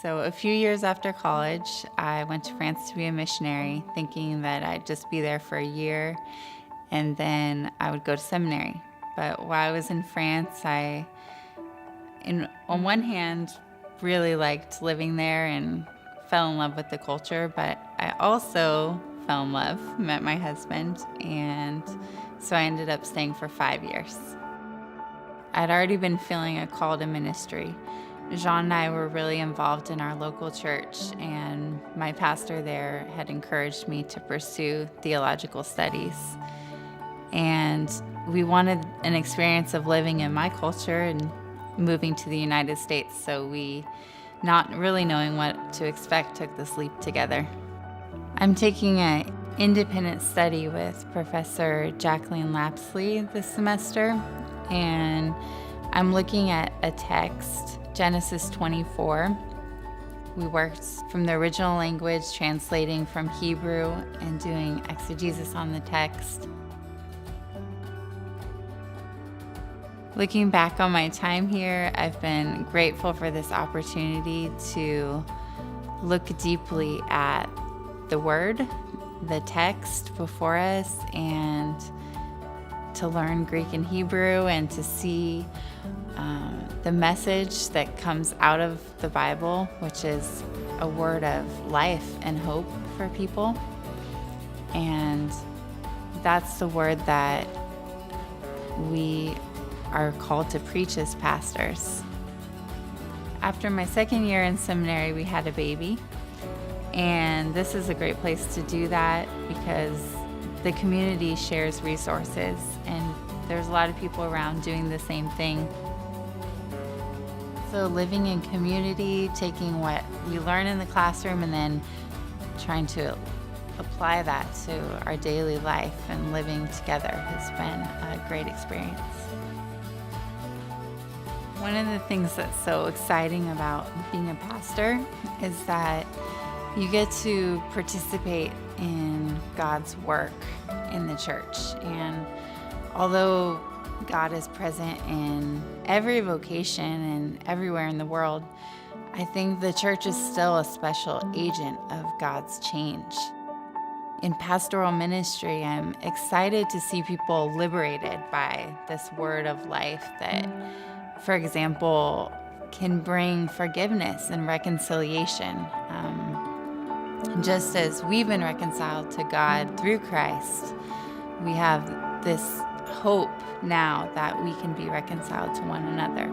So a few years after college, I went to France to be a missionary, thinking that I'd just be there for a year and then I would go to seminary. But while I was in France, on one hand, really liked living there and fell in love with the culture, but I also fell in love, met my husband, and so I ended up staying for 5 years. I'd already been feeling a call to ministry. Jean and I were really involved in our local church, and my pastor there had encouraged me to pursue theological studies. And we wanted an experience of living in my culture and moving to the United States, so we, not really knowing what to expect, took this leap together. I'm taking an independent study with Professor Jacqueline Lapsley this semester, and I'm looking at a text, Genesis 24. We worked from the original language, translating from Hebrew and doing exegesis on the text. Looking back on my time here, I've been grateful for this opportunity to look deeply at the Word, the text before us, and to learn Greek and Hebrew and to see the message that comes out of the Bible, which is a word of life and hope for people. And that's the word that we are called to preach as pastors. After my second year in seminary, we had a baby. And this is a great place to do that because the community shares resources and there's a lot of people around doing the same thing. So living in community, taking what we learn in the classroom and then trying to apply that to our daily life and living together has been a great experience. One of the things that's so exciting about being a pastor is that you get to participate in God's work in the church. And although God is present in every vocation and everywhere in the world, I think the church is still a special agent of God's change. In pastoral ministry, I'm excited to see people liberated by this word of life that, for example, can bring forgiveness and reconciliation. Just as we've been reconciled to God through Christ, we have this hope now that we can be reconciled to one another.